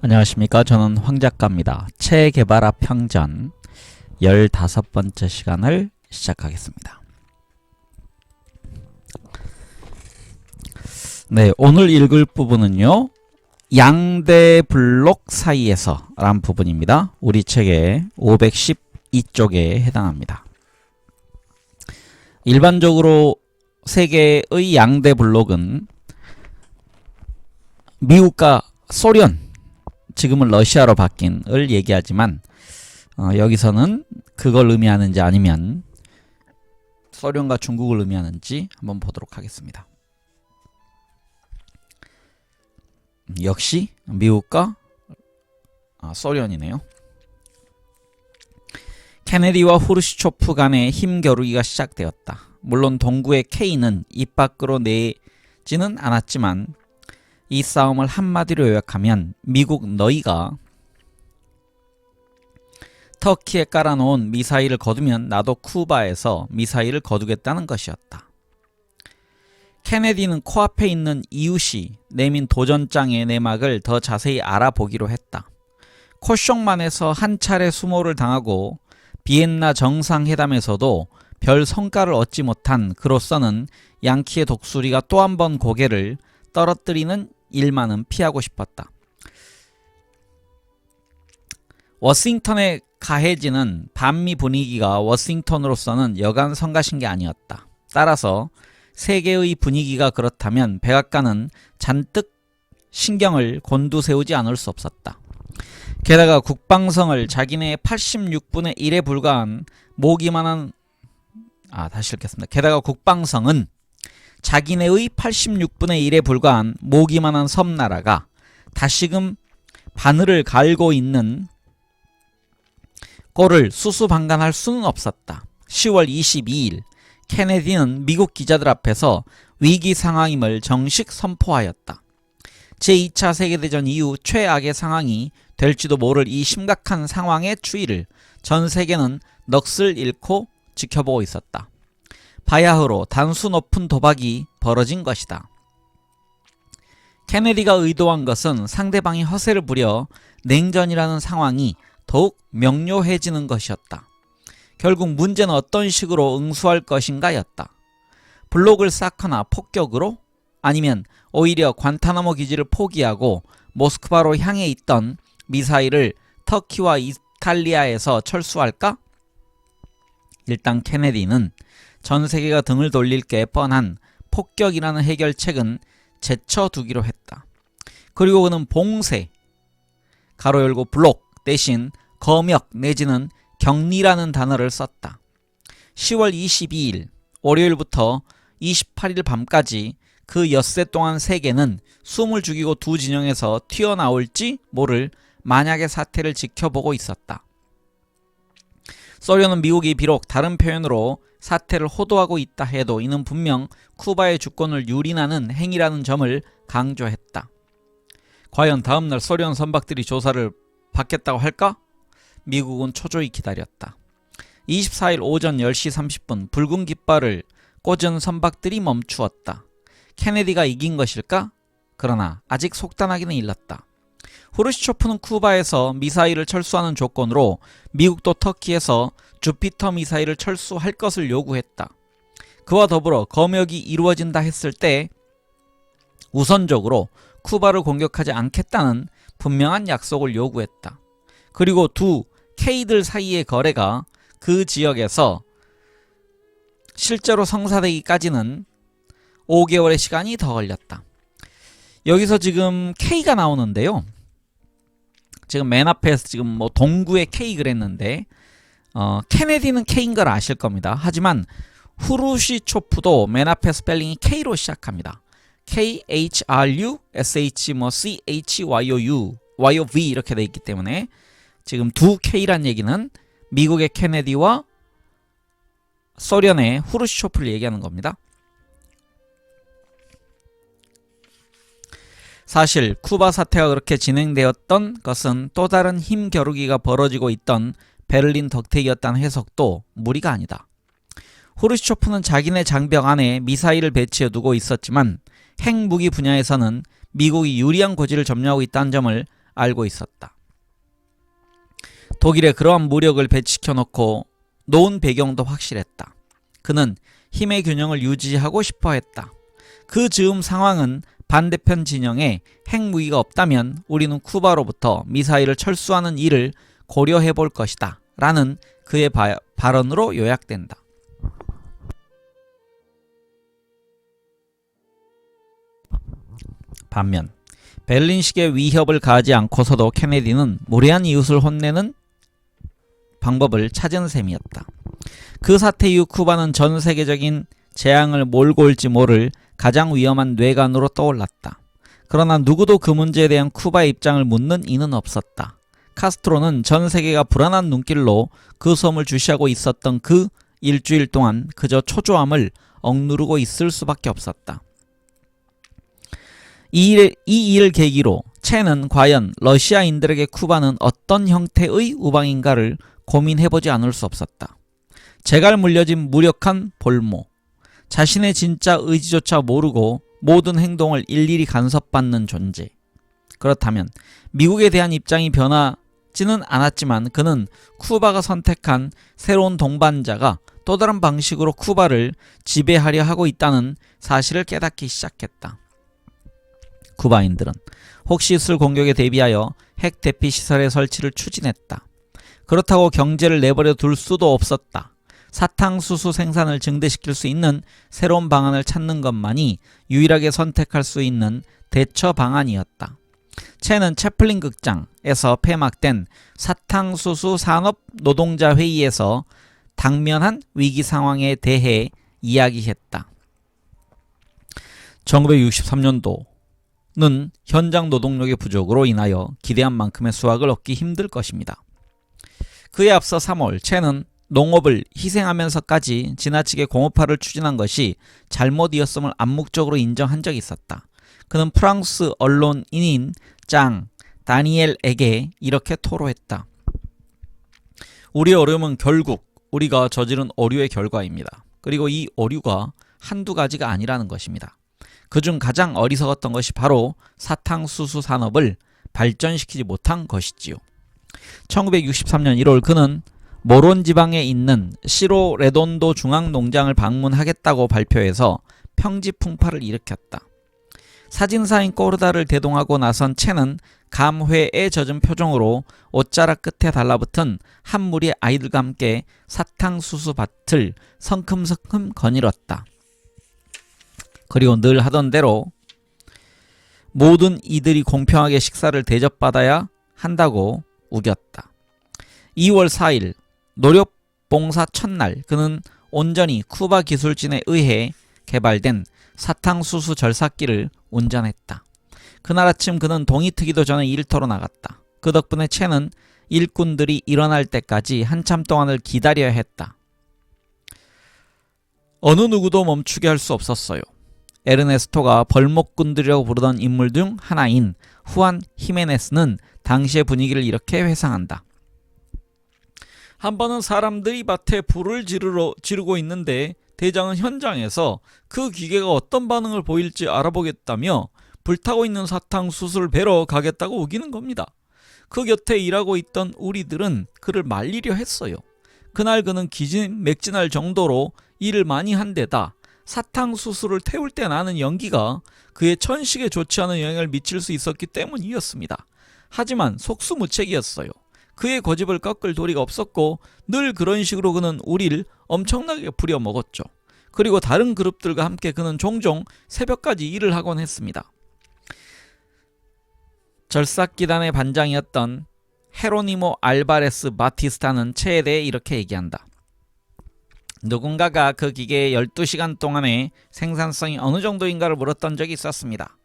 안녕하십니까. 저는 황작가입니다. 체계바라 평전 15번째 시간을 시작하겠습니다. 네, 오늘 읽을 부분은요, 양대 블록 사이에서 라는 부분입니다. 우리 책의 512쪽에 해당합니다. 일반적으로 세계의 양대 블록은 미국과 소련, 지금은 러시아로 바뀐을 얘기하지만 여기서는 그걸 의미하는지 아니면 소련과 중국을 의미하는지 한번 보도록 하겠습니다. 역시 미국과 소련이네요. 케네디와 후르시초프 간의 힘겨루기가 시작되었다. 물론 동구의 K는 입 밖으로 내지는 않았지만 이 싸움을 한마디로 요약하면 미국 너희가 터키에 깔아놓은 미사일을 거두면 나도 쿠바에서 미사일을 거두겠다는 것이었다. 케네디는 코앞에 있는 이웃이 내민 도전장의 내막을 더 자세히 알아보기로 했다. 코숑만에서 한 차례 수모를 당하고 비엔나 정상회담에서도 별 성과를 얻지 못한 그로서는 양키의 독수리가 또 한 번 고개를 떨어뜨리는 일만은 피하고 싶었다. 워싱턴에 가해지는 반미 분위기가 워싱턴으로서는 여간 성가신 게 아니었다. 따라서 세계의 분위기가 그렇다면 백악관은 잔뜩 신경을 곤두세우지 않을 수 없었다. 게다가 국방성을 자기네 86분의 1에 불과한 모기만한 다시 읽겠습니다. 게다가 국방성은 자기네의 86분의 1에 불과한 모기만한 섬나라가 다시금 바늘을 갈고 있는 꼴을 수수방관할 수는 없었다. 10월 22일 케네디는 미국 기자들 앞에서 위기 상황임을 정식 선포하였다. 제2차 세계대전 이후 최악의 상황이 될지도 모를 이 심각한 상황의 추이를 전 세계는 넋을 잃고 지켜보고 있었다. 바야흐로 단수 높은 도박이 벌어진 것이다. 케네디가 의도한 것은 상대방이 허세를 부려 냉전이라는 상황이 더욱 명료해지는 것이었다. 결국 문제는 어떤 식으로 응수할 것인가였다. 블록을 쌓거나 폭격으로, 아니면 오히려 관타나모 기지를 포기하고 모스크바로 향해 있던 미사일을 터키와 이탈리아에서 철수할까? 일단 케네디는 전 세계가 등을 돌릴 게 뻔한 폭격이라는 해결책은 제쳐두기로 했다. 그리고 그는 봉쇄, 가로 열고 블록 대신 검역 내지는 격리라는 단어를 썼다. 10월 22일 월요일부터 28일 밤까지 그 엿새 동안 세계는 숨을 죽이고 두 진영에서 튀어나올지 모를 만약의 사태를 지켜보고 있었다. 소련은 미국이 비록 다른 표현으로 사태를 호도하고 있다 해도 이는 분명 쿠바의 주권을 유린하는 행위라는 점을 강조했다. 과연 다음날 소련 선박들이 조사를 받겠다고 할까? 미국은 초조히 기다렸다. 24일 오전 10시 30분 붉은 깃발을 꽂은 선박들이 멈추었다. 케네디가 이긴 것일까? 그러나 아직 속단하기는 일렀다. 후르시초프는 쿠바에서 미사일을 철수하는 조건으로 미국도 터키에서 주피터 미사일을 철수할 것을 요구했다. 그와 더불어 검역이 이루어진다 했을 때 우선적으로 쿠바를 공격하지 않겠다는 분명한 약속을 요구했다. 그리고 두 K들 사이의 거래가 그 지역에서 실제로 성사되기까지는 5개월의 시간이 더 걸렸다. 여기서 지금 K가 나오는데요. 지금 맨 앞에서 지금 동구의 K 그랬는데 케네디는 K인 걸 아실 겁니다. 하지만 후르시초프도 맨 앞에 스펠링이 K로 시작합니다. KHRU, SH, CHYOU, YOV 이렇게 돼 있기 때문에 지금 두 K란 얘기는 미국의 케네디와 소련의 후르시초프를 얘기하는 겁니다. 사실 쿠바 사태가 그렇게 진행되었던 것은 또 다른 힘겨루기가 벌어지고 있던 베를린 덕택이었다는 해석도 무리가 아니다. 후르시초프는 자기네 장벽 안에 미사일을 배치해 두고 있었지만 핵무기 분야에서는 미국이 유리한 고지를 점유하고 있다는 점을 알고 있었다. 독일에 그러한 무력을 배치켜 놓고 놓은 배경도 확실했다. 그는 힘의 균형을 유지하고 싶어 했다. 그 즈음 상황은 반대편 진영에 핵무기가 없다면 우리는 쿠바로부터 미사일을 철수하는 일을 고려해 볼 것이다 라는 그의 발언으로 요약된다. 반면 베를린식의 위협을 가하지 않고서도 케네디는 무례한 이웃을 혼내는 방법을 찾은 셈이었다. 그 사태 이후 쿠바는 전 세계적인 재앙을 몰고 올지 모를 가장 위험한 뇌관으로 떠올랐다. 그러나 누구도 그 문제에 대한 쿠바의 입장을 묻는 이는 없었다. 카스트로는 전 세계가 불안한 눈길로 그 섬을 주시하고 있었던 그 일주일 동안 그저 초조함을 억누르고 있을 수밖에 없었다. 이 일을 계기로 체는 과연 러시아인들에게 쿠바는 어떤 형태의 우방인가를 고민해보지 않을 수 없었다. 재갈 물려진 무력한 볼모, 자신의 진짜 의지조차 모르고 모든 행동을 일일이 간섭받는 존재. 그렇다면 미국에 대한 입장이 변하지는 않았지만 그는 쿠바가 선택한 새로운 동반자가 또 다른 방식으로 쿠바를 지배하려 하고 있다는 사실을 깨닫기 시작했다. 쿠바인들은 혹시 있을 공격에 대비하여 핵 대피 시설의 설치를 추진했다. 그렇다고 경제를 내버려 둘 수도 없었다. 사탕수수 생산을 증대시킬 수 있는 새로운 방안을 찾는 것만이 유일하게 선택할 수 있는 대처 방안이었다. 체는 채플린 극장에서 폐막된 사탕수수 산업 노동자 회의에서 당면한 위기 상황에 대해 이야기했다. 1963년도는 현장 노동력의 부족으로 인하여 기대한 만큼의 수확을 얻기 힘들 것입니다. 그에 앞서 3월 체는 농업을 희생하면서까지 지나치게 공업화를 추진한 것이 잘못이었음을 암묵적으로 인정한 적이 있었다. 그는 프랑스 언론인인 장 다니엘에게 이렇게 토로했다. 우리의 어려움은 결국 우리가 저지른 오류의 결과입니다. 그리고 이 오류가 한두 가지가 아니라는 것입니다. 그중 가장 어리석었던 것이 바로 사탕수수 산업을 발전시키지 못한 것이지요. 1963년 1월 그는 모론 지방에 있는 시로레돈도 중앙농장을 방문하겠다고 발표해서 평지풍파를 일으켰다. 사진사인 꼬르다를 대동하고 나선 체는 감회에 젖은 표정으로 옷자락 끝에 달라붙은 한 무리의 아이들과 함께 사탕수수 밭을 성큼성큼 거닐었다. 그리고 늘 하던 대로 모든 이들이 공평하게 식사를 대접받아야 한다고 우겼다. 2월 4일 노력봉사 첫날 그는 온전히 쿠바 기술진에 의해 개발된 사탕수수 절삭기를 운전했다. 그날 아침 그는 동이 트기도 전에 일터로 나갔다. 그 덕분에 체는 일꾼들이 일어날 때까지 한참 동안을 기다려야 했다. 어느 누구도 멈추게 할 수 없었어요. 에르네스토가 벌목꾼들이라고 부르던 인물 중 하나인 후안 히메네스는 당시의 분위기를 이렇게 회상한다. 한 번은 사람들이 밭에 불을 지르고 있는데 대장은 현장에서 그 기계가 어떤 반응을 보일지 알아보겠다며 불타고 있는 사탕수수를 베러 가겠다고 우기는 겁니다. 그 곁에 일하고 있던 우리들은 그를 말리려 했어요. 그날 그는 기진맥진할 정도로 일을 많이 한 데다 사탕수수를 태울 때 나는 연기가 그의 천식에 좋지 않은 영향을 미칠 수 있었기 때문이었습니다. 하지만 속수무책이었어요. 그의 고집을 꺾을 도리가 없었고 늘 그런 식으로 그는 우리를 엄청나게 부려먹었죠. 그리고 다른 그룹들과 함께 그는 종종 새벽까지 일을 하곤 했습니다. 절삭기단의 반장이었던 헤로니모 알바레스 바티스타는 체에 대해 이렇게 얘기한다. 누군가가 그 기계의 12시간 동안의 생산성이 어느 정도인가를 물었던 적이 있었습니다.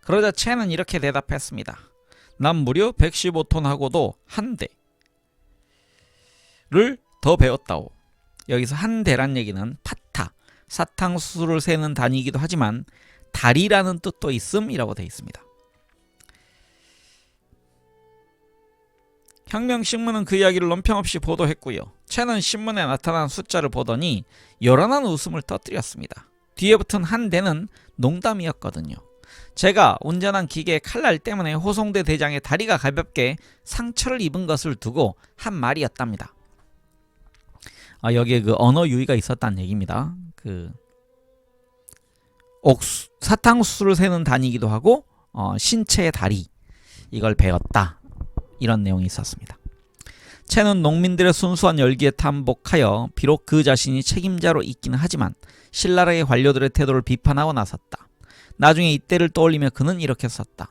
그러자 체는 이렇게 대답했습니다. 난 무려 115톤하고도 한 대를 더 배웠다오. 여기서 한 대란 얘기는 파타, 사탕수수를 세는 단위이기도 하지만 다리라는 뜻도 있음이라고 되어 있습니다. 혁명신문은 그 이야기를 논평없이 보도했고요. 체는 신문에 나타난 숫자를 보더니 요란한 웃음을 터뜨렸습니다. 뒤에 붙은 한 대는 농담이었거든요. 제가 운전한 기계의 칼날 때문에 호송대 대장의 다리가 가볍게 상처를 입은 것을 두고 한 말이었답니다. 여기에 그 언어 유희가 있었다는 얘기입니다. 그 사탕수수를 세는 단위이기도 하고 신체의 다리, 이걸 배웠다, 이런 내용이 있었습니다. 채는 농민들의 순수한 열기에 탐복하여 비록 그 자신이 책임자로 있기는 하지만 신라라의 관료들의 태도를 비판하고 나섰다. 나중에 이때를 떠올리며 그는 이렇게 썼다.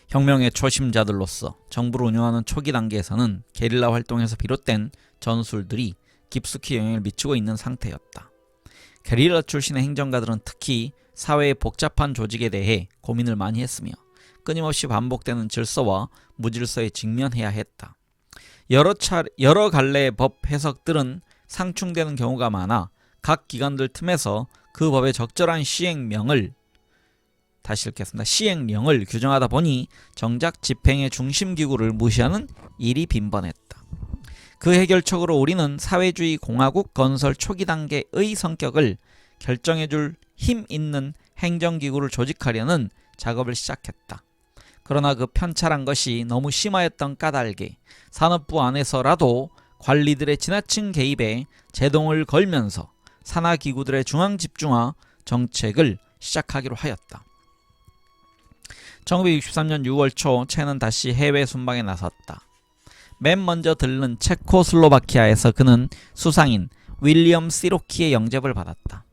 혁명의 초심자들로서 정부를 운영하는 초기 단계에서는 게릴라 활동에서 비롯된 전술들이 깊숙이 영향을 미치고 있는 상태였다. 게릴라 출신의 행정가들은 특히 사회의 복잡한 조직에 대해 고민을 많이 했으며 끊임없이 반복되는 질서와 무질서에 직면해야 했다. 여러 갈래의 법 해석들은 상충되는 경우가 많아 각 기관들 틈에서 그 법의 적절한 시행령을 규정하다 보니 정작 집행의 중심기구를 무시하는 일이 빈번했다. 그 해결책으로 우리는 사회주의 공화국 건설 초기 단계의 성격을 결정해줄 힘 있는 행정기구를 조직하려는 작업을 시작했다. 그러나 그 편찰한 것이 너무 심하였던 까닭에 산업부 안에서라도 관리들의 지나친 개입에 제동을 걸면서 산하기구들의 중앙집중화 정책을 시작하기로 하였다. 1963년 6월 초 채는 다시 해외 순방에 나섰다. 맨 먼저 들른 체코슬로바키아에서 그는 수상인 윌리엄 시로키의 영접을 받았다.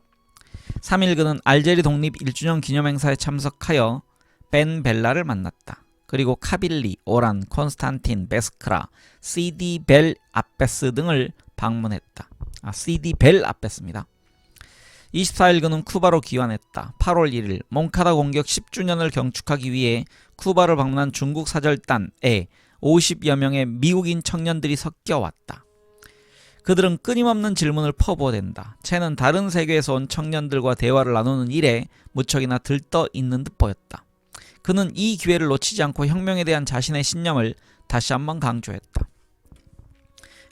3일 그는 알제리 독립 1주년 기념행사에 참석하여 벤 벨라를 만났다. 그리고 카빌리, 오란, 콘스탄틴, 베스크라, 시디 벨 아베스 등을 방문했다. 시디 벨 아베스입니다. 24일 그는 쿠바로 귀환했다. 8월 1일 몽카다 공격 10주년을 경축하기 위해 쿠바를 방문한 중국 사절단에 50여 명의 미국인 청년들이 섞여왔다. 그들은 끊임없는 질문을 퍼부어댄다. 채는 다른 세계에서 온 청년들과 대화를 나누는 일에 무척이나 들떠 있는 듯 보였다. 그는 이 기회를 놓치지 않고 혁명에 대한 자신의 신념을 다시 한번 강조했다.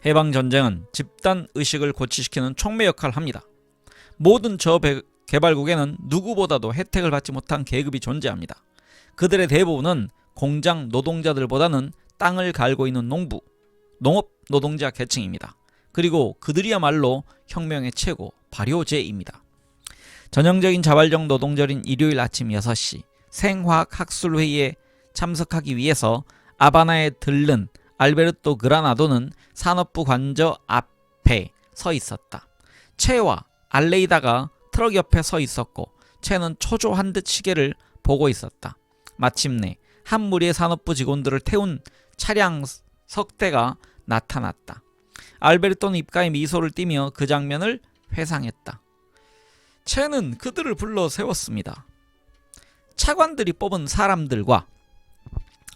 해방전쟁은 집단의식을 고취시키는 촉매 역할을 합니다. 모든 저개발국에는 누구보다도 혜택을 받지 못한 계급이 존재합니다. 그들의 대부분은 공장 노동자들보다는 땅을 갈고 있는 농업 노동자 계층입니다. 그리고 그들이야말로 혁명의 최고 발효제입니다. 전형적인 자발적 노동절인 일요일 아침 6시 생화학 학술회의에 참석하기 위해서 아바나에 들른 알베르토 그라나도는 산업부 관저 앞에 서 있었다. 채와 알레이다가 트럭 옆에 서 있었고 채는 초조한 듯 시계를 보고 있었다. 마침내 한 무리의 산업부 직원들을 태운 차량 석 대가 나타났다. 알베르토는 입가에 미소를 띠며 그 장면을 회상했다. 채는 그들을 불러 세웠습니다. 차관들이 뽑은 사람들과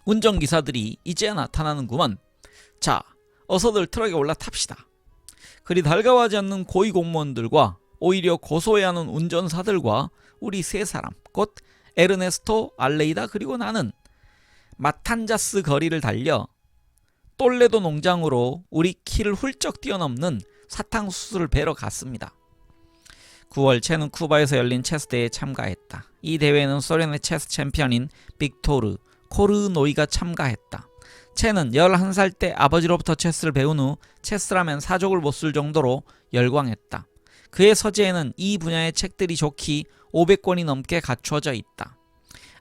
운전기사들이 이제야 나타나는구먼. 자, 어서들 트럭에 올라탑시다. 그리 달가워하지 않는 고위공무원들과 오히려 고소해야 하는 운전사들과 우리 세 사람, 곧 에르네스토, 알레이다 그리고 나는 마탄자스 거리를 달려 똘레도 농장으로 우리 키를 훌쩍 뛰어넘는 사탕수수를 베러 갔습니다. 9월 채는 쿠바에서 열린 체스 대회에 참가했다. 이 대회에는 소련의 체스 챔피언인 빅토르 코르노이가 참가했다. 채는 11살 때 아버지로부터 체스를 배운 후 체스라면 사족을 못 쓸 정도로 열광했다. 그의 서재에는 이 분야의 책들이 좋기 500권이 넘게 갖추어져 있다.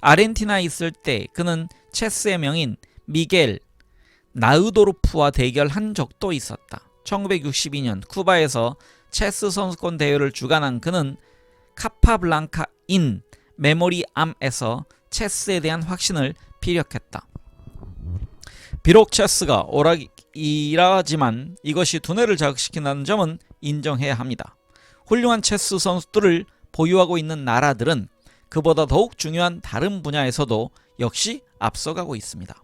아르헨티나에 있을 때 그는 체스의 명인 미겔 나우도르프와 대결한 적도 있었다. 1962년 쿠바에서 체스 선수권 대회를 주관한 그는 카파블랑카인 메모리암에서 체스에 대한 확신을 피력했다. 비록 체스가 오락이라지만 이것이 두뇌를 자극시킨다는 점은 인정해야 합니다. 훌륭한 체스 선수들을 보유하고 있는 나라들은 그보다 더욱 중요한 다른 분야에서도 역시 앞서가고 있습니다.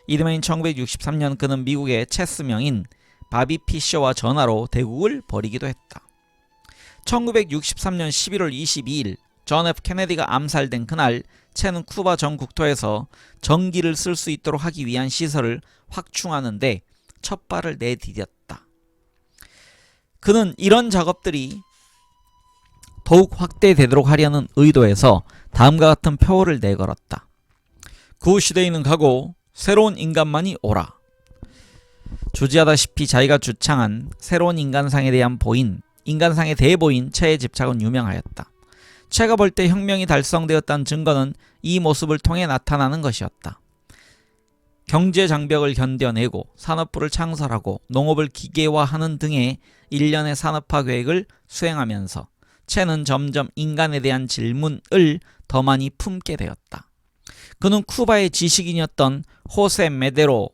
이듬해인 1963년 그는 미국의 체스 명인 바비 피셔와 전화로 대국을 벌이기도 했다. 1963년 11월 22일 존 F 케네디가 암살된 그날 채는 쿠바 전 국토에서 전기를 쓸 수 있도록 하기 위한 시설을 확충하는데 첫 발을 내디뎠다. 그는 이런 작업들이 더욱 확대되도록 하려는 의도에서 다음과 같은 표어를 내걸었다. 구시대인은 가고 새로운 인간만이 오라. 주지하다시피 자기가 주창한 새로운 인간상에 대한 인간상에 대해 보인 체의 집착은 유명하였다. 체가 볼 때 혁명이 달성되었다는 증거는 이 모습을 통해 나타나는 것이었다. 경제 장벽을 견뎌내고 산업부를 창설하고 농업을 기계화하는 등의 일련의 산업화 계획을 수행하면서 체는 점점 인간에 대한 질문을 더 많이 품게 되었다. 그는 쿠바의 지식인이었던 호세 메데로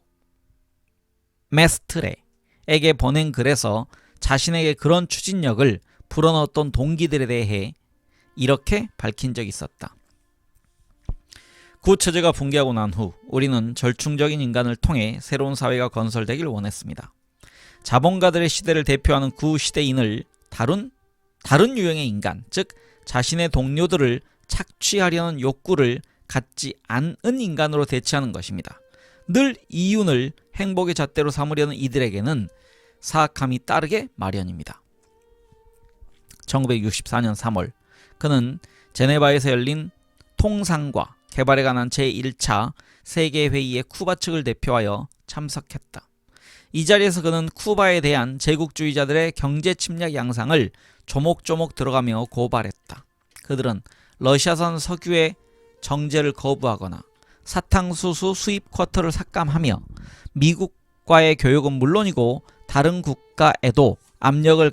메스트레에게 보낸 글에서 자신에게 그런 추진력을 불어넣었던 동기들에 대해 이렇게 밝힌 적이 있었다. 구체제가 붕괴하고 난 후 우리는 절충적인 인간을 통해 새로운 사회가 건설되길 원했습니다. 자본가들의 시대를 대표하는 구시대인을 다른 유형의 인간, 즉 자신의 동료들을 착취하려는 욕구를 갖지 않은 인간으로 대체하는 것입니다. 늘 이윤을 행복의 잣대로 삼으려는 이들에게는 사악함이 따르게 마련입니다. 1964년 3월 그는 제네바에서 열린 통상과 개발에 관한 제1차 세계회의에 쿠바 측을 대표하여 참석했다. 이 자리에서 그는 쿠바에 대한 제국주의자들의 경제 침략 양상을 조목조목 들어가며 고발했다. 그들은 러시아산 석유의 정제를 거부하거나 사탕수수 수입 쿼터를 삭감하며 미국과의 교역은 물론이고 다른 국가에도 압력을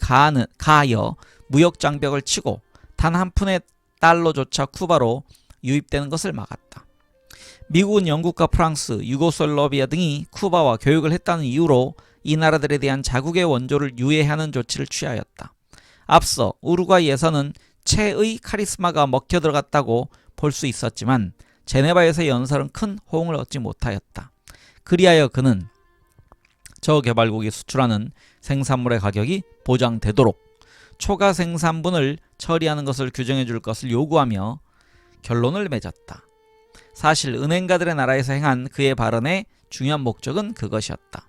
가하여 무역 장벽을 치고 단 한 푼의 달러조차 쿠바로 유입되는 것을 막았다. 미국은 영국과 프랑스, 유고슬라비아 등이 쿠바와 교역을 했다는 이유로 이 나라들에 대한 자국의 원조를 유예하는 조치를 취하였다. 앞서 우루과이에서는 체의 카리스마가 먹혀 들어갔다고 볼 수 있었지만 제네바에서의 연설은 큰 호응을 얻지 못하였다. 그리하여 그는 저개발국이 수출하는 생산물의 가격이 보장되도록 초과 생산분을 처리하는 것을 규정해 줄 것을 요구하며 결론을 맺었다. 사실 은행가들의 나라에서 행한 그의 발언의 중요한 목적은 그것이었다.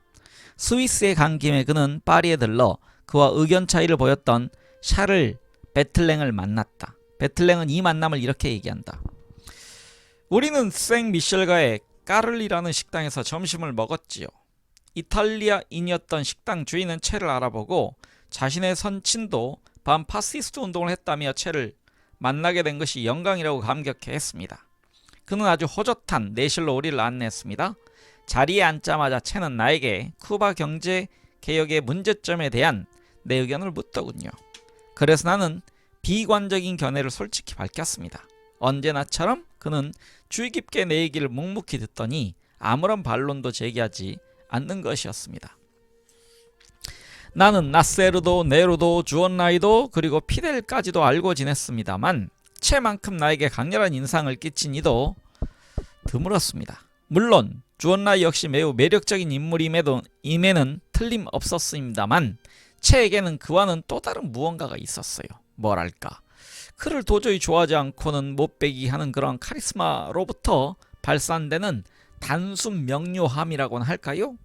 스위스에 간 김에 그는 파리에 들러 그와 의견 차이를 보였던 샤를 베틀랭을 만났다. 베틀랭은 이 만남을 이렇게 얘기한다. 우리는 생미셸가의 까를리라는 식당에서 점심을 먹었지요. 이탈리아인이었던 식당 주인은 체를 알아보고 자신의 선친도 반파시스트 운동을 했다며 체를 만나게 된 것이 영광이라고 감격해 했습니다. 그는 아주 호젓한 내실로 우리를 안내했습니다. 자리에 앉자마자 체는 나에게 쿠바 경제 개혁의 문제점에 대한 내 의견을 묻더군요. 그래서 나는 비관적인 견해를 솔직히 밝혔습니다. 언제나처럼 그는 주의 깊게 내 얘기를 묵묵히 듣더니 아무런 반론도 제기하지 않는 것이었습니다. 나는 나세르도, 네로도, 주언라이도 그리고 피델까지도 알고 지냈습니다만 체만큼 나에게 강렬한 인상을 끼친 이도 드물었습니다. 물론 주언라이 역시 매우 매력적인 인물임에는 틀림없었습니다만 체에게는 그와는 또 다른 무언가가 있었어요. 뭐랄까, 그를 도저히 좋아하지 않고는 못배기 하는 그런 카리스마로부터 발산되는 단순 명료함이라고는 할까요?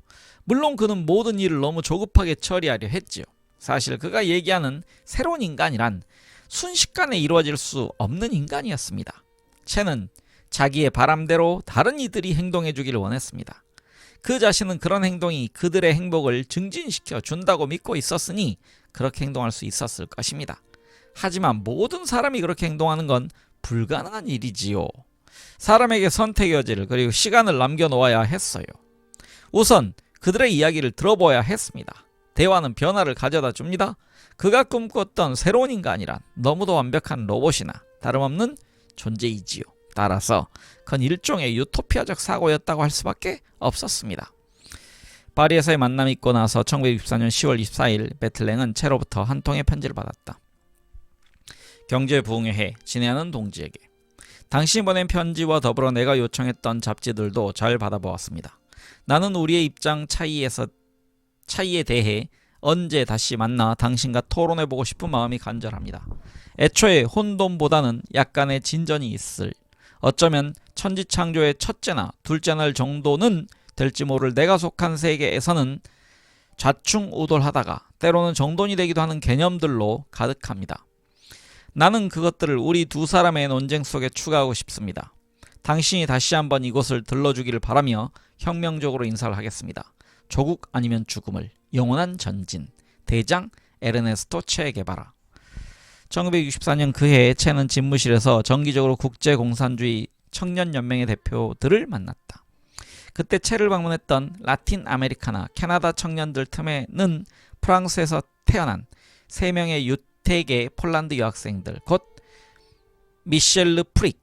물론 그는 모든 일을 너무 조급하게 처리하려 했지요. 사실 그가 얘기하는 새로운 인간이란 순식간에 이루어질 수 없는 인간이었습니다. 체는 자기의 바람대로 다른 이들이 행동해 주기를 원했습니다. 그 자신은 그런 행동이 그들의 행복을 증진시켜 준다고 믿고 있었으니 그렇게 행동할 수 있었을 것입니다. 하지만 모든 사람이 그렇게 행동하는 건 불가능한 일이지요. 사람에게 선택의 여지를 그리고 시간을 남겨놓아야 했어요. 우선 그들의 이야기를 들어보아야 했습니다. 대화는 변화를 가져다 줍니다. 그가 꿈꿨던 새로운 인간이란 너무도 완벽한 로봇이나 다름없는 존재이지요. 따라서 그건 일종의 유토피아적 사고였다고 할 수밖에 없었습니다. 파리에서의 만남이 있고 나서 1964년 10월 24일 베틀랭은 체로부터 한 통의 편지를 받았다. 경제 부흥의 해, 진해하는 동지에게. 당신이 보낸 편지와 더불어 내가 요청했던 잡지들도 잘 받아보았습니다. 나는 우리의 입장 차이에 대해 언제 다시 만나 당신과 토론해보고 싶은 마음이 간절합니다. 애초에 혼돈보다는 약간의 진전이 있을, 어쩌면 천지창조의 첫째나 둘째 날 정도는 될지 모를 내가 속한 세계에서는 좌충우돌하다가 때로는 정돈이 되기도 하는 개념들로 가득합니다. 나는 그것들을 우리 두 사람의 논쟁 속에 추가하고 싶습니다. 당신이 다시 한번 이곳을 들러주기를 바라며 혁명적으로 인사를 하겠습니다. 조국 아니면 죽음을, 영원한 전진, 대장 에르네스토 체 게바라. 1964년 그해 체는 집무실에서 정기적으로 국제공산주의 청년연맹의 대표들을 만났다. 그때 체를 방문했던 라틴 아메리카나 캐나다 청년들 틈에는 프랑스에서 태어난 3명의 유태계 폴란드 여학생들, 곧 미셸르 프릭,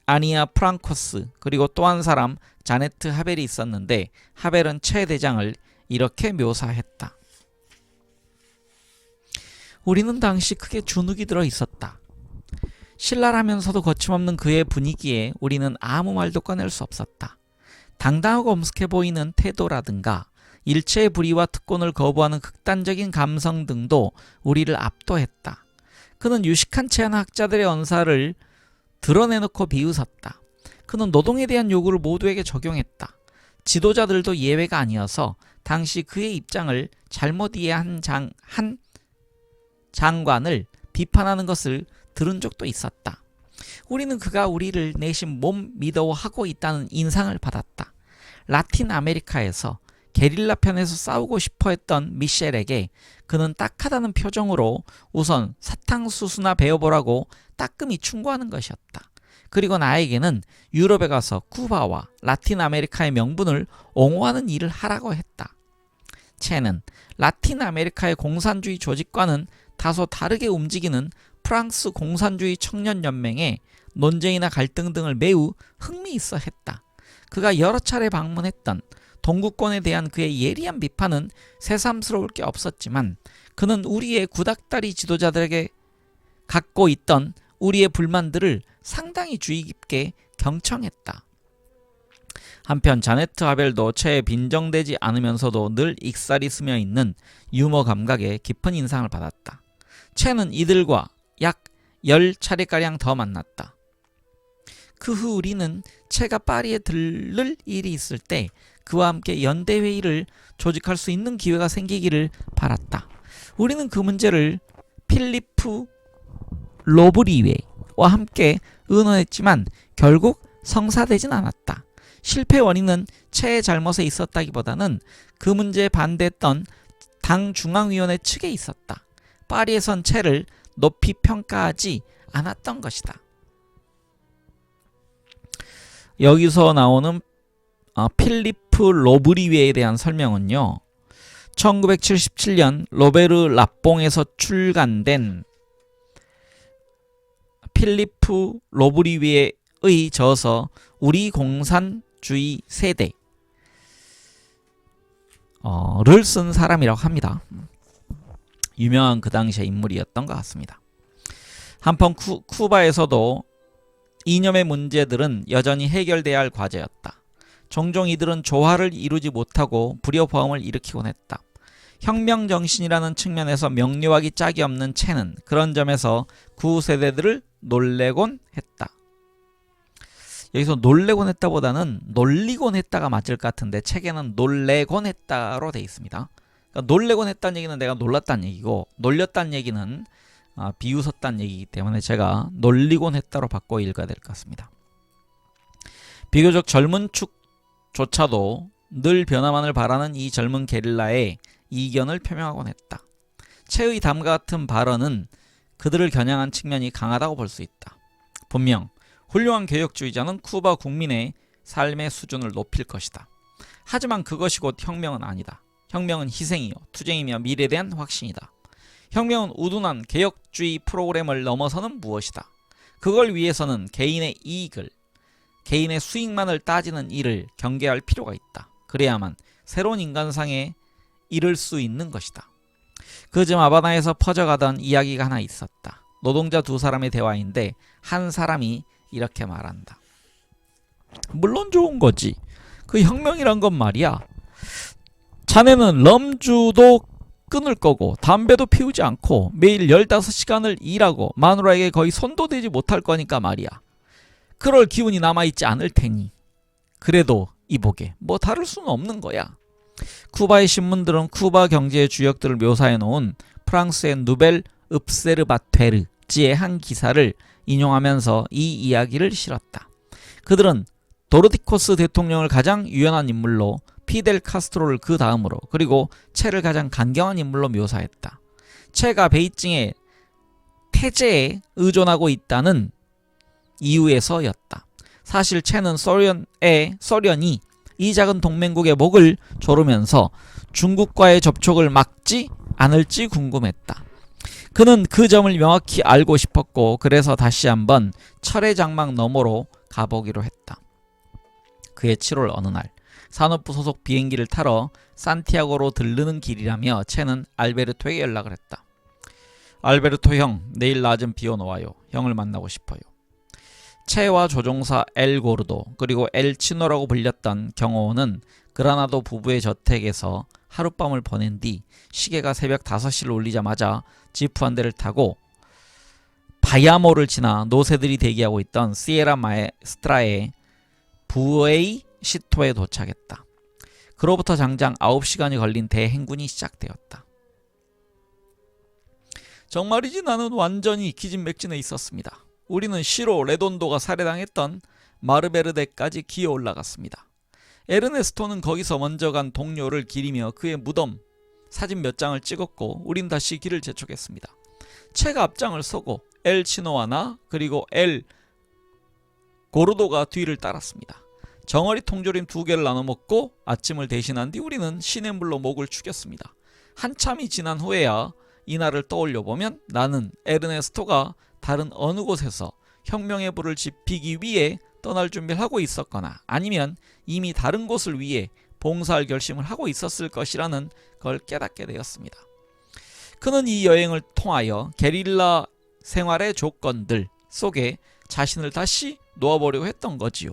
아니아 프랑코스, 그리고 또 한 사람 자네트 하벨이 있었는데, 하벨은 체 대장을 이렇게 묘사했다. 우리는 당시 크게 주눅이 들어 있었다. 신랄하면서도 거침없는 그의 분위기에 우리는 아무 말도 꺼낼 수 없었다. 당당하고 엄숙해 보이는 태도라든가 일체의 불의와 특권을 거부하는 극단적인 감성 등도 우리를 압도했다. 그는 유식한 체한 학자들의 언사를 드러내놓고 비웃었다. 그는 노동에 대한 요구를 모두에게 적용했다. 지도자들도 예외가 아니어서 당시 그의 입장을 잘못 이해한 한 장관을 비판하는 것을 들은 적도 있었다. 우리는 그가 우리를 내심 몸 믿어하고 있다는 인상을 받았다. 라틴 아메리카에서 게릴라 편에서 싸우고 싶어 했던 미셸에게 그는 딱하다는 표정으로 우선 사탕수수나 배워보라고 따끔히 충고하는 것이었다. 그리고 나에게는 유럽에 가서 쿠바와 라틴 아메리카의 명분을 옹호하는 일을 하라고 했다. 체는 라틴 아메리카의 공산주의 조직과는 다소 다르게 움직이는 프랑스 공산주의 청년연맹의 논쟁이나 갈등 등을 매우 흥미있어 했다. 그가 여러 차례 방문했던 동구권에 대한 그의 예리한 비판은 새삼스러울 게 없었지만, 그는 우리의 구닥다리 지도자들에게 갖고 있던 우리의 불만들을 상당히 주의 깊게 경청했다. 한편 자네트 하벨도 체에 빈정되지 않으면서도 늘 익살이 스며 있는 유머 감각에 깊은 인상을 받았다. 체는 이들과 약 10차례가량 더 만났다. 그 후 우리는 체가 파리에 들를 일이 있을 때 그와 함께 연대회의를 조직할 수 있는 기회가 생기기를 바랐다. 우리는 그 문제를 필리프 로브리웨와 함께 의논했지만 결국 성사되진 않았다. 실패 원인은 체의 잘못에 있었다기보다는 그 문제에 반대했던 당 중앙위원회 측에 있었다. 파리에선 체를 높이 평가하지 않았던 것이다. 여기서 나오는 필리프 로브리웨에 대한 설명은요, 1977년 로베르 라뽕에서 출간된 필리프 로브리웨의 저서 우리 공산주의 세대를 쓴 사람이라고 합니다. 유명한 그 당시의 인물이었던 것 같습니다. 한편 쿠바에서도 이념의 문제들은 여전히 해결돼야 할 과제였다. 종종 이들은 조화를 이루지 못하고 불협화음을 일으키곤 했다. 혁명 정신이라는 측면에서 명료하기 짝이 없는 체는 그런 점에서 구세대들을 놀래곤 했다. 여기서 놀래곤 했다보다는 놀리곤 했다가 맞을 것 같은데, 책에는 놀래곤 했다로 되어 있습니다. 그러니까 놀래곤 했다는 얘기는 내가 놀랐다는 얘기고, 놀렸다는 얘기는 비웃었다는 얘기이기 때문에 제가 놀리곤 했다로 바꿔 읽어야 될 것 같습니다. 비교적 젊은 축조차도 늘 변화만을 바라는 이 젊은 게릴라에 이견을 표명하곤 했다. 체의 다음과 같은 발언은 그들을 겨냥한 측면이 강하다고 볼 수 있다. 분명 훌륭한 개혁주의자는 쿠바 국민의 삶의 수준을 높일 것이다. 하지만 그것이 곧 혁명은 아니다. 혁명은 희생이요 투쟁이며 미래에 대한 확신이다. 혁명은 우둔한 개혁주의 프로그램을 넘어서는 무엇이다. 그걸 위해서는 개인의 이익을, 개인의 수익만을 따지는 일을 경계할 필요가 있다. 그래야만 새로운 인간상에 이를 수 있는 것이다. 그즈음 아바나에서 퍼져가던 이야기가 하나 있었다. 노동자 두 사람의 대화인데 한 사람이 이렇게 말한다. 물론 좋은 거지. 그 혁명이란 건 말이야, 자네는 럼주도 끊을 거고 담배도 피우지 않고 매일 15시간을 일하고 마누라에게 거의 손도 대지 못할 거니까 말이야. 그럴 기운이 남아있지 않을 테니. 그래도 이보게 뭐 다를 수는 없는 거야. 쿠바의 신문들은 쿠바 경제의 주역들을 묘사해 놓은 프랑스의 누벨 읍세르바테르 잡지의 한 기사를 인용하면서 이 이야기를 실었다. 그들은 도르티코스 대통령을 가장 유연한 인물로, 피델 카스트로를 그 다음으로, 그리고 체를 가장 강경한 인물로 묘사했다. 체가 베이징의 태제에 의존하고 있다는 이유에서였다. 사실 체는 소련이 이 작은 동맹국의 목을 조르면서 중국과의 접촉을 막지 않을지 궁금했다. 그는 그 점을 명확히 알고 싶었고, 그래서 다시 한번 철의 장막 너머로 가보기로 했다. 그해 7월 어느 날 산업부 소속 비행기를 타러 산티아고로 들르는 길이라며 체는 알베르토에게 연락을 했다. 알베르토 형, 내일 낮은 비워놓아요. 형을 만나고 싶어요. 체와 조종사 엘 고르도 그리고 엘 치노라고 불렸던 경호원은 그라나도 부부의 저택에서 하룻밤을 보낸 뒤 시계가 새벽 5시를 울리자마자 지프 한 대를 타고 바야모를 지나 노새들이 대기하고 있던 시에라 마에스트라의 부에이 시토에 도착했다. 그로부터 장장 9시간이 걸린 대행군이 시작되었다. 정말이지 나는 완전히 기진맥진해 있었습니다. 우리는 시로 레돈도가 살해당했던 마르베르데까지 기어 올라갔습니다. 에르네스토는 거기서 먼저 간 동료를 기리며 그의 무덤 사진 몇 장을 찍었고 우린 다시 길을 재촉했습니다. 체가 앞장을 서고 엘 치노와 나 그리고 엘 고르도가 뒤를 따랐습니다. 정어리 통조림 2개를 나눠 먹고 아침을 대신한 뒤 우리는 시냇물로 목을 축였습니다. 한참이 지난 후에야 이날을 떠올려 보면 나는 에르네스토가 다른 어느 곳에서 혁명의 불을 지피기 위해 떠날 준비를 하고 있었거나 아니면 이미 다른 곳을 위해 봉사할 결심을 하고 있었을 것이라는 걸 깨닫게 되었습니다. 그는 이 여행을 통하여 게릴라 생활의 조건들 속에 자신을 다시 놓아보려고 했던 거지요.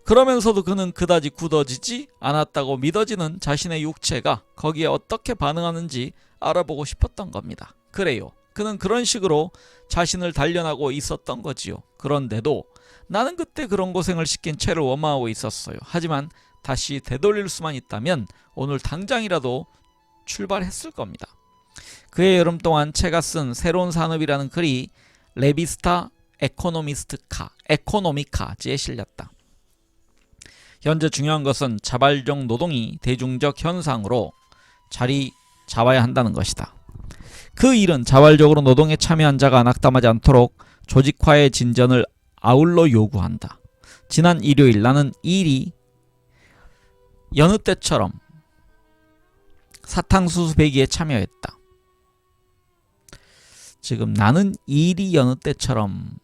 그러면서도 그는 그다지 굳어지지 않았다고 믿어지는 자신의 육체가 거기에 어떻게 반응하는지 알아보고 싶었던 겁니다. 그래요. 그는 그런 식으로 자신을 단련하고 있었던 거지요. 그런데도 나는 그때 그런 고생을 시킨 채를 원망하고 있었어요. 하지만 다시 되돌릴 수만 있다면 오늘 당장이라도 출발했을 겁니다. 그해 여름 동안 채가 쓴 새로운 산업이라는 글이 레비스타 에코노미카지에 실렸다. 현재 중요한 것은 자발적 노동이 대중적 현상으로 자리 잡아야 한다는 것이다. 그 일은 자발적으로 노동에 참여한 자가 낙담하지 않도록 조직화의 진전을 아울러 요구한다. 지난 일요일 나는 이 일이 여느 때처럼 사탕수수 배기에 참여했다. 지금 나는 이 일이 여느 때처럼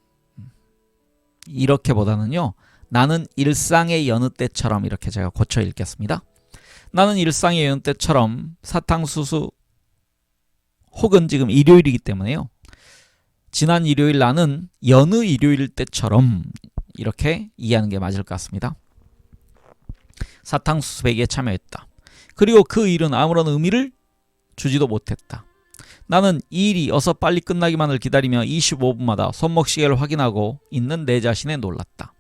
이렇게보다는요. 나는 일상의 여느 때처럼 이렇게 제가 고쳐 읽겠습니다. 나는 일상의 여느 때처럼 사탕수수 혹은 지금 일요일이기 때문에요. 지난 일요일 나는 여느 일요일 때처럼 이렇게 이해하는 게 맞을 것 같습니다. 사탕수수 배기에 참여했다. 그리고 그 일은 아무런 의미를 주지도 못했다. 나는 이 일이 어서 빨리 끝나기만을 기다리며 25분마다 손목시계를 확인하고 있는 내 자신에 놀랐다.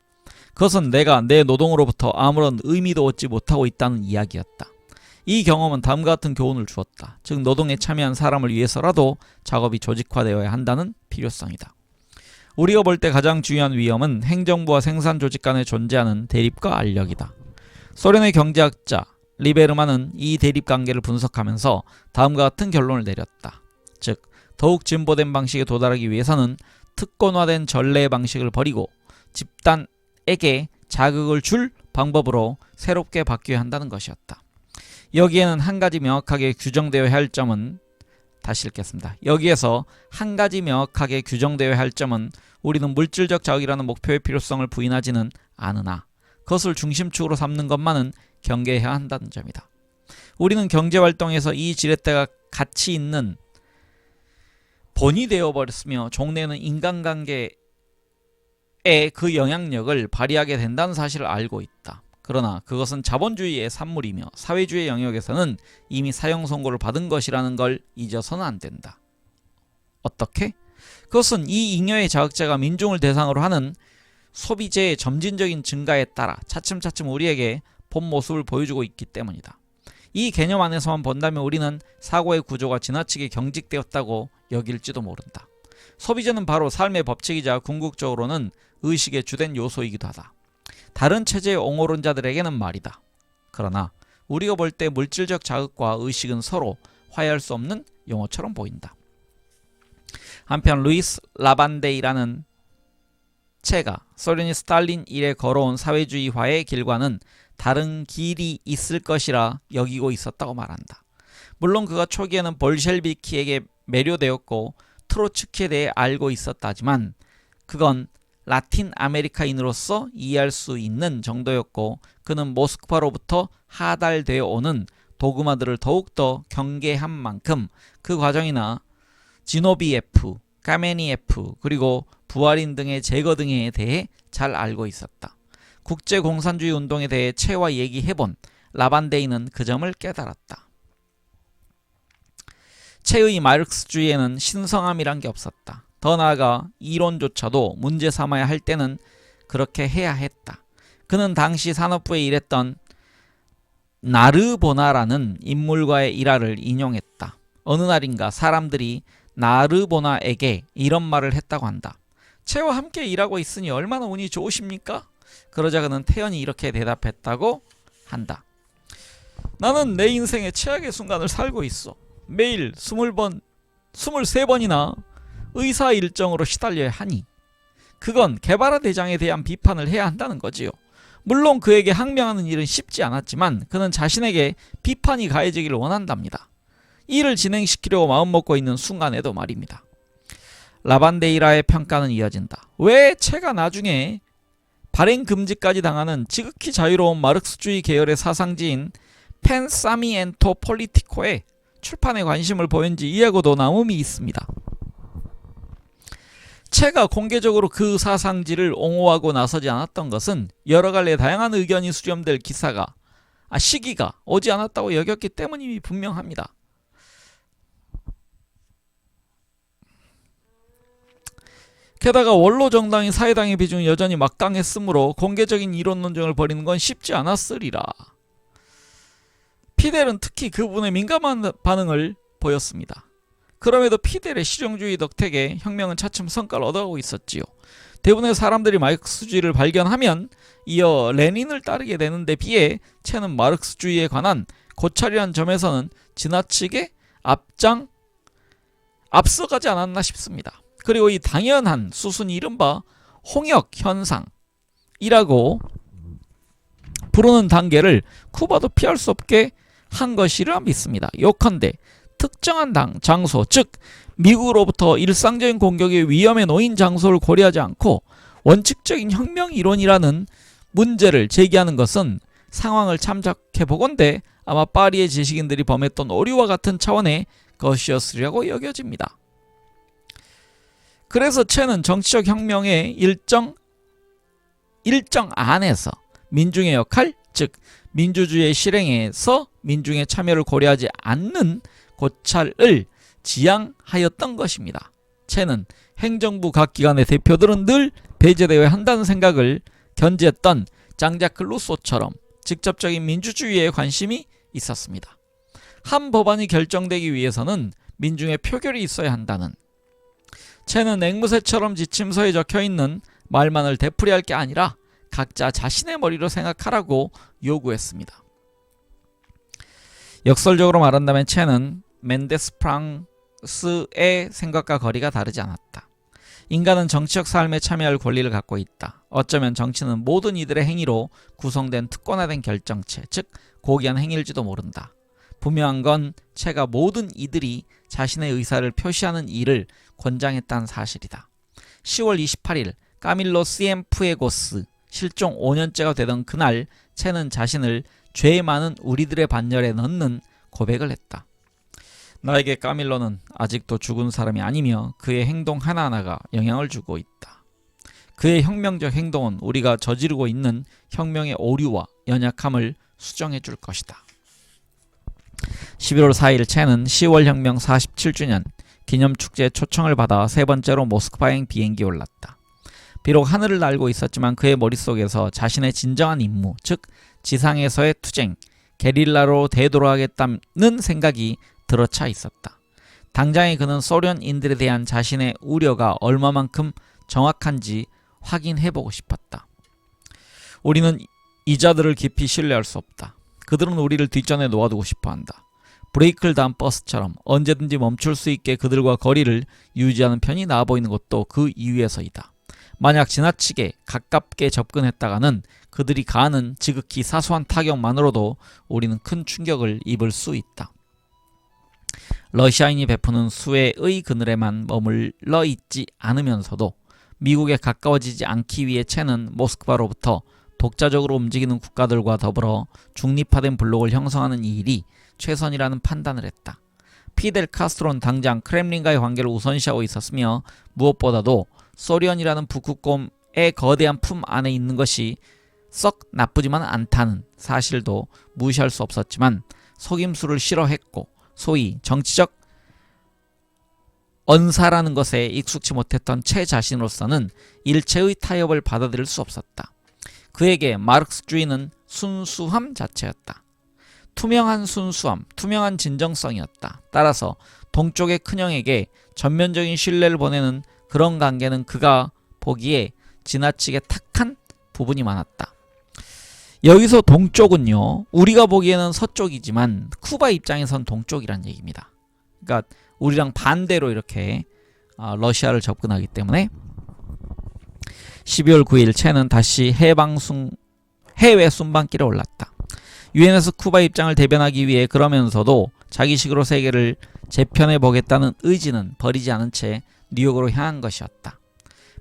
그것은 내가 내 노동으로부터 아무런 의미도 얻지 못하고 있다는 이야기였다. 이 경험은 다음과 같은 교훈을 주었다. 즉 노동에 참여한 사람을 위해서라도 작업이 조직화되어야 한다는 필요성이다. 우리가 볼 때 가장 중요한 위험은 행정부와 생산 조직 간에 존재하는 대립과 알력이다. 소련의 경제학자 리베르만은 이 대립관계를 분석하면서 다음과 같은 결론을 내렸다. 즉 더욱 진보된 방식에 도달하기 위해서는 특권화된 전례의 방식을 버리고 집단에게 자극을 줄 방법으로 새롭게 바뀌어야 한다는 것이었다. 여기에는 한 가지 명확하게 규정되어야 할 점은 다시 읽겠습니다. 여기에서 한 가지 명확하게 규정되어야 할 점은 우리는 물질적 자극이라는 목표의 필요성을 부인하지는 않으나 그것을 중심축으로 삼는 것만은 경계해야 한다는 점이다. 우리는 경제활동에서 이 지렛대가 가치 있는 본이 되어버렸으며 종래는 인간관계에 그 영향력을 발휘하게 된다는 사실을 알고 있다. 그러나 그것은 자본주의의 산물이며 사회주의 영역에서는 이미 사형 선고를 받은 것이라는 걸 잊어서는 안 된다. 어떻게? 그것은 이 잉여의 자극제가 민중을 대상으로 하는 소비재의 점진적인 증가에 따라 차츰차츰 우리에게 본 모습을 보여주고 있기 때문이다. 이 개념 안에서만 본다면 우리는 사고의 구조가 지나치게 경직되었다고 여길지도 모른다. 소비자는 바로 삶의 법칙이자 궁극적으로는 의식의 주된 요소이기도 하다. 다른 체제의 옹호론자들에게는 말이다. 그러나 우리가 볼 때 물질적 자극과 의식은 서로 화해할 수 없는 용어처럼 보인다. 한편 루이스 라반데이라는 체가 소련이 스탈린 이래 걸어온 사회주의화의 길과는 다른 길이 있을 것이라 여기고 있었다고 말한다. 물론 그가 초기에는 볼셰비키에게 매료되었고 트로츠키에 대해 알고 있었다지만 그건 라틴 아메리카인으로서 이해할 수 있는 정도였고 그는 모스크바로부터 하달되어 오는 도그마들을 더욱더 경계한 만큼 그 과정이나 지노비에프, 까메니에프 그리고 부하린 등의 제거 등에 대해 잘 알고 있었다. 국제공산주의 운동에 대해 체와 얘기해본 라반데이는 그 점을 깨달았다. 체의 마르크스주의에는 신성함이란 게 없었다. 더 나아가 이론조차도 문제 삼아야 할 때는 그렇게 해야 했다. 그는 당시 산업부에 일했던 나르보나라는 인물과의 일화를 인용했다. 어느 날인가 사람들이 나르보나에게 이런 말을 했다고 한다. 체와 함께 일하고 있으니 얼마나 운이 좋으십니까? 그러자 그는 태연히 이렇게 대답했다고 한다. 나는 내 인생의 최악의 순간을 살고 있어. 매일 20번, 23번이나 의사 일정으로 시달려야 하니 그건 게바라 대장에 대한 비판을 해야 한다는 거지요. 물론 그에게 항명하는 일은 쉽지 않았지만 그는 자신에게 비판이 가해지기를 원한답니다. 이를 진행시키려고 마음먹고 있는 순간에도 말입니다. 라반데이라의 평가는 이어진다. 왜 체가 나중에 발행 금지까지 당하는 지극히 자유로운 마르크스주의 계열의 사상지인 펜사미엔토 폴리티코의 출판에 관심을 보였는지 이해하고도 남음이 있습니다. 체가 공개적으로 그 사상지를 옹호하고 나서지 않았던 것은 여러 갈래 다양한 의견이 수렴될 시기가 오지 않았다고 여겼기 때문이 분명합니다. 게다가 원로 정당인 사회당의 비중이 여전히 막강했으므로 공개적인 이론 논쟁을 벌이는 건 쉽지 않았으리라. 피델은 특히 그 부분에 민감한 반응을 보였습니다. 그럼에도 피델의 실용주의 덕택에 혁명은 차츰 성과를 얻어가고 있었지요. 대부분의 사람들이 마르크스주의를 발견하면 이어 레닌을 따르게 되는데 비해 체는 마르크스주의에 관한 고찰이라는 점에서는 지나치게 앞서가지 않았나 싶습니다. 그리고 이 당연한 수순이 이른바 홍역현상이라고 부르는 단계를 쿠바도 피할 수 없게 한 것이라 믿습니다. 요컨대 특정한 장소, 즉 미국으로부터 일상적인 공격의 위험에 놓인 장소를 고려하지 않고 원칙적인 혁명 이론이라는 문제를 제기하는 것은 상황을 참작해보건대 아마 파리의 지식인들이 범했던 오류와 같은 차원의 것이었으리라고 여겨집니다. 그래서 체는 정치적 혁명의 일정 안에서 민중의 역할, 즉 민주주의의 실행에서 민중의 참여를 고려하지 않는 고찰을 지향하였던 것입니다. 체는 행정부 각 기관의 대표들은 늘 배제되어야 한다는 생각을 견지했던 장자크 루소처럼 직접적인 민주주의에 관심이 있었습니다. 한 법안이 결정되기 위해서는 민중의 표결이 있어야 한다는, 체는 앵무새처럼 지침서에 적혀있는 말만을 되풀이할 게 아니라 각자 자신의 머리로 생각하라고 요구했습니다. 역설적으로 말한다면 체는 멘데스 프랑스의 생각과 거리가 다르지 않았다. 인간은 정치적 삶에 참여할 권리를 갖고 있다. 어쩌면 정치는 모든 이들의 행위로 구성된 특권화된 결정체, 즉 고귀한 행위일지도 모른다. 분명한 건 체가 모든 이들이 자신의 의사를 표시하는 일을 권장했다는 사실이다. 10월 28일 까밀로 시엠푸에고스 실종 5년째가 되던 그날 체는 자신을 죄 많은 우리들의 반열에 넣는 고백을 했다. 나에게 까밀로는 아직도 죽은 사람이 아니며 그의 행동 하나하나가 영향을 주고 있다. 그의 혁명적 행동은 우리가 저지르고 있는 혁명의 오류와 연약함을 수정해 줄 것이다. 11월 4일 체는 10월 혁명 47주년 기념축제 초청을 받아 세 번째로 모스크바행 비행기에 올랐다. 비록 하늘을 날고 있었지만 그의 머릿속에서 자신의 진정한 임무, 즉 지상에서의 투쟁, 게릴라로 되돌아가겠다는 생각이 들어차 있었다. 당장에 그는 소련인들에 대한 자신의 우려가 얼마만큼 정확한지 확인해보고 싶었다. 우리는 이 자들을 깊이 신뢰할 수 없다. 그들은 우리를 뒷전에 놓아두고 싶어한다. 브레이크를 다한 버스처럼 언제든지 멈출 수 있게 그들과 거리를 유지하는 편이 나아 보이는 것도 그 이유에서이다. 만약 지나치게 가깝게 접근했다가는 그들이 가하는 지극히 사소한 타격만으로도 우리는 큰 충격을 입을 수 있다. 러시아인이 베푸는 수해의 그늘에만 머물러 있지 않으면서도 미국에 가까워지지 않기 위해 채는 모스크바로부터 독자적으로 움직이는 국가들과 더불어 중립화된 블록을 형성하는 이 일이 최선이라는 판단을 했다. 피델 카스트로는 당장 크렘린과의 관계를 우선시하고 있었으며 무엇보다도 소련이라는 북극곰의 거대한 품 안에 있는 것이 썩 나쁘지만 않다는 사실도 무시할 수 없었지만 속임수를 싫어했고 소위 정치적 언사라는 것에 익숙치 못했던 채 자신으로서는 일체의 타협을 받아들일 수 없었다. 그에게 마르크스주의는 순수함 자체였다. 투명한 순수함, 투명한 진정성이었다. 따라서 동쪽의 큰형에게 전면적인 신뢰를 보내는 그런 관계는 그가 보기에 지나치게 탁한 부분이 많았다. 여기서 동쪽은요, 우리가 보기에는 서쪽이지만 쿠바 입장에선 동쪽이란 얘기입니다. 그러니까 우리랑 반대로 이렇게 러시아를 접근하기 때문에 12월 9일 채는 다시 해외 순방길에 올랐다. 유엔에서 쿠바 입장을 대변하기 위해 그러면서도 자기식으로 세계를 재편해 보겠다는 의지는 버리지 않은 채 뉴욕으로 향한 것이었다.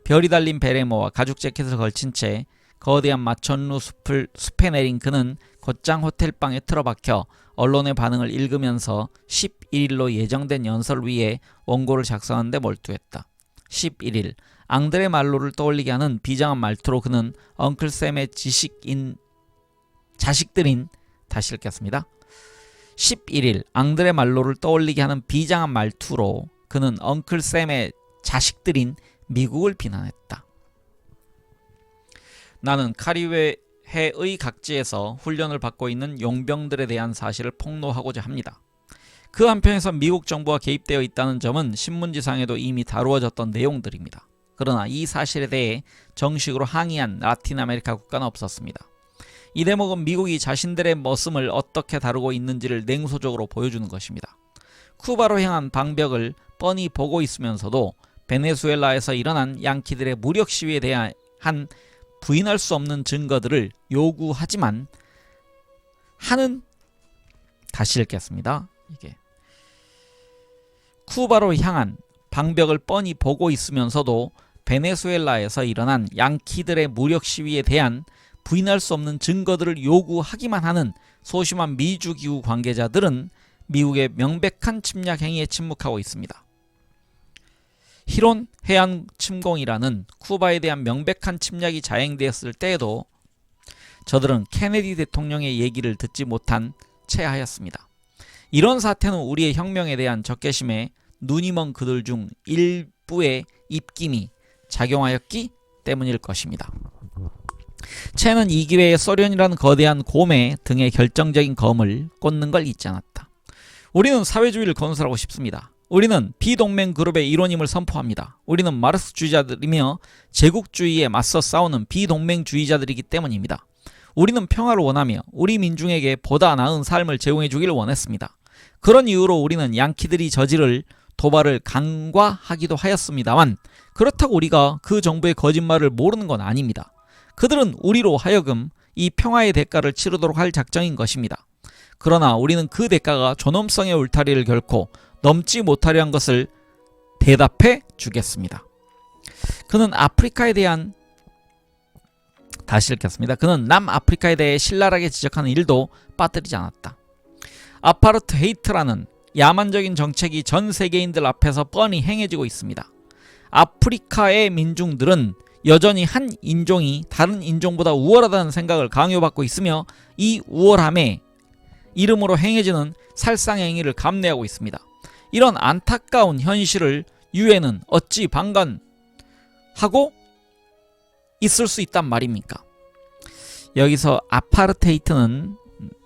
별이 달린 베레모와 가죽 재킷을 걸친 채 거대한 마천루 숲에 내린 그는 곧장 호텔방에 틀어박혀 언론의 반응을 읽으면서 11일로 예정된 연설을 위해 원고를 작성하는 데 몰두했다. 11일 앙드레 말로를 떠올리게 하는 비장한 말투로 그는 엉클샘의 자식들인 다시 읽겠습니다. 11일 앙드레 말로를 떠올리게 하는 비장한 말투로 그는 엉클샘의 자식들인 미국을 비난했다. 나는 카리브해의 각지에서 훈련을 받고 있는 용병들에 대한 사실을 폭로하고자 합니다. 그 한편에서 미국 정부가 개입되어 있다는 점은 신문지상에도 이미 다루어졌던 내용들입니다. 그러나 이 사실에 대해 정식으로 항의한 라틴 아메리카 국가는 없었습니다. 이 대목은 미국이 자신들의 머슴을 어떻게 다루고 있는지를 냉소적으로 보여주는 것입니다. 쿠바로 향한 방벽을 뻔히 보고 있으면서도 베네수엘라에서 일어난 양키들의 무력 시위에 대한 부인할 수 없는 증거들을 요구하지만 다시 읽겠습니다. 쿠바로 향한 방벽을 뻔히 보고 있으면서도 베네수엘라에서 일어난 양키들의 무력 시위에 대한 부인할 수 없는 증거들을 요구하기만 하는 소심한 미주기구 관계자들은 미국의 명백한 침략 행위에 침묵하고 있습니다. 히론 해안 침공이라는 쿠바에 대한 명백한 침략이 자행되었을 때에도 저들은 케네디 대통령의 얘기를 듣지 못한 채 하였습니다. 이런 사태는 우리의 혁명에 대한 적개심에 눈이 먼 그들 중 일부의 입김이 작용하였기 때문일 것입니다. 채는 이 기회에 소련이라는 거대한 곰의 등에 결정적인 검을 꽂는 걸 잊지 않았다. 우리는 사회주의를 건설하고 싶습니다. 우리는 비동맹 그룹의 일원임을 선포합니다. 우리는 마르크스주의자들이며 제국주의에 맞서 싸우는 비동맹주의자들이기 때문입니다. 우리는 평화를 원하며 우리 민중에게 보다 나은 삶을 제공해 주기를 원했습니다. 그런 이유로 우리는 양키들이 저지를 도발을 간과하기도 하였습니다만 그렇다고 우리가 그 정부의 거짓말을 모르는 건 아닙니다. 그들은 우리로 하여금 이 평화의 대가를 치르도록 할 작정인 것입니다. 그러나 우리는 그 대가가 존엄성의 울타리를 결코 넘지 못하려 한 것을 대답해 주겠습니다. 그는 아프리카에 대한 다시 읽겠습니다. 그는 남아프리카에 대해 신랄하게 지적하는 일도 빠뜨리지 않았다. 아파르트헤이트라는 야만적인 정책이 전 세계인들 앞에서 뻔히 행해지고 있습니다. 아프리카의 민중들은 여전히 한 인종이 다른 인종보다 우월하다는 생각을 강요받고 있으며 이 우월함의 이름으로 행해지는 살상행위를 감내하고 있습니다. 이런 안타까운 현실을 유엔은 어찌 방관하고 있을 수 있단 말입니까? 여기서 아파르테이트는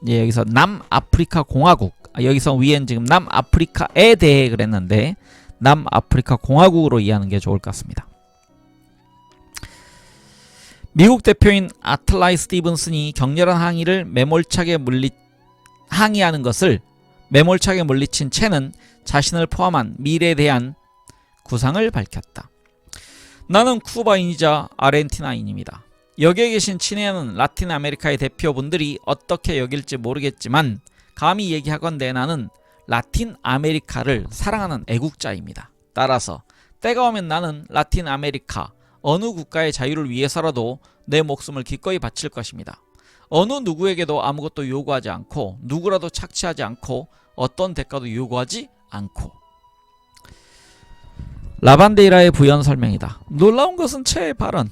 예, 여기서 남아프리카 공화국, 여기서 위엔 지금 남아프리카에 대해 그랬는데 남아프리카 공화국으로 이해하는 게 좋을 것 같습니다. 미국 대표인 아틀라이 스티븐슨이 격렬한 항의하는 것을 매몰차게 물리친 채는 자신을 포함한 미래에 대한 구상을 밝혔다. 나는 쿠바인이자 아르헨티나인입니다. 여기에 계신 친애하는 라틴 아메리카의 대표분들이 어떻게 여길지 모르겠지만 감히 얘기하건대 나는 라틴 아메리카를 사랑하는 애국자입니다. 따라서 때가 오면 나는 라틴 아메리카 어느 국가의 자유를 위해서라도 내 목숨을 기꺼이 바칠 것입니다. 어느 누구에게도 아무것도 요구하지 않고 누구라도 착취하지 않고 어떤 대가도 요구하지 않고. 라반데이라의 부연 설명이다. 놀라운 것은 채의 발언.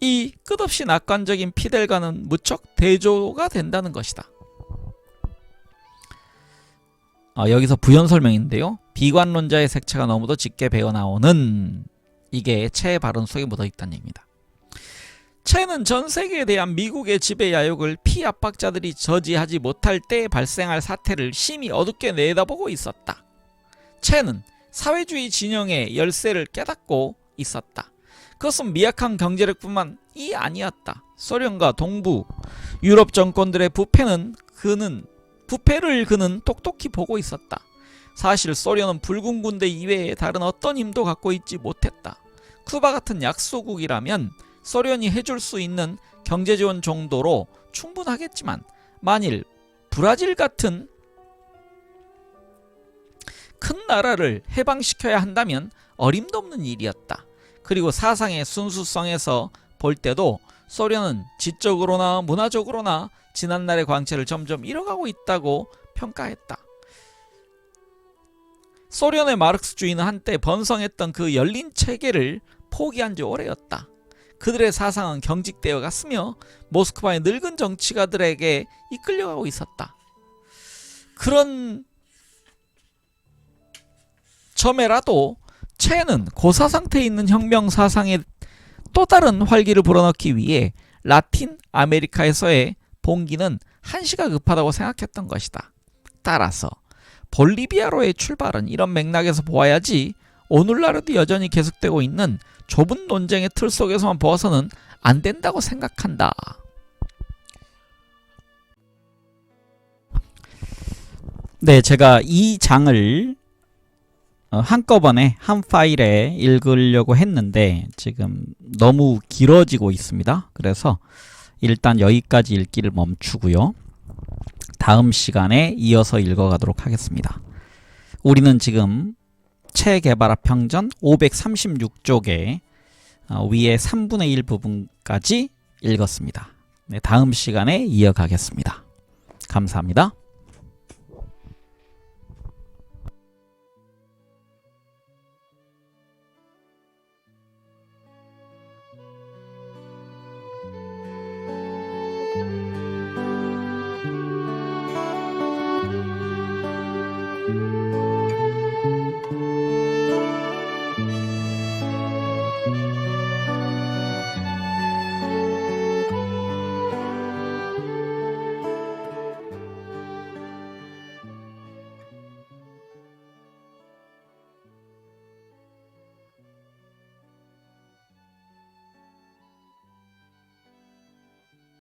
이 끝없이 낙관적인 피델과는 무척 대조가 된다는 것이다. 여기서 부연 설명인데요. 비관론자의 색채가 너무도 짙게 배어나오는 이게 채의 발언 속에 묻어있다는 얘기입니다. 채는 전 세계에 대한 미국의 지배 야욕을 피압박자들이 저지하지 못할 때 발생할 사태를 심히 어둡게 내다보고 있었다. 채는 사회주의 진영의 열쇠를 깨닫고 있었다. 그것은 미약한 경제력뿐만이 아니었다. 소련과 동부 유럽 정권들의 부패를 그는 똑똑히 보고 있었다. 사실 소련은 붉은 군대 이외에 다른 어떤 힘도 갖고 있지 못했다. 쿠바 같은 약소국이라면 소련이 해줄 수 있는 경제지원 정도로 충분하겠지만 만일 브라질 같은 큰 나라를 해방시켜야 한다면 어림도 없는 일이었다. 그리고 사상의 순수성에서 볼 때도 소련은 지적으로나 문화적으로나 지난날의 광채를 점점 잃어가고 있다고 평가했다. 소련의 마르크스주의는 한때 번성했던 그 열린 체계를 포기한 지 오래였다. 그들의 사상은 경직되어 갔으며 모스크바의 늙은 정치가들에게 이끌려가고 있었다. 그런 점에라도 채는 고사 상태에 있는 혁명 사상에 또 다른 활기를 불어넣기 위해 라틴 아메리카에서의 봉기는 한시가 급하다고 생각했던 것이다. 따라서 볼리비아로의 출발은 이런 맥락에서 보아야지 오늘날에도 여전히 계속되고 있는 좁은 논쟁의 틀 속에서만 보아서는 안 된다고 생각한다. 네, 제가 이 장을 한꺼번에 한 파일에 읽으려고 했는데 지금 너무 길어지고 있습니다. 그래서 일단 여기까지 읽기를 멈추고요. 다음 시간에 이어서 읽어가도록 하겠습니다. 우리는 지금 체계발화 평전 536쪽에 위에 3분의 1 부분까지 읽었습니다. 네, 다음 시간에 이어가겠습니다. 감사합니다.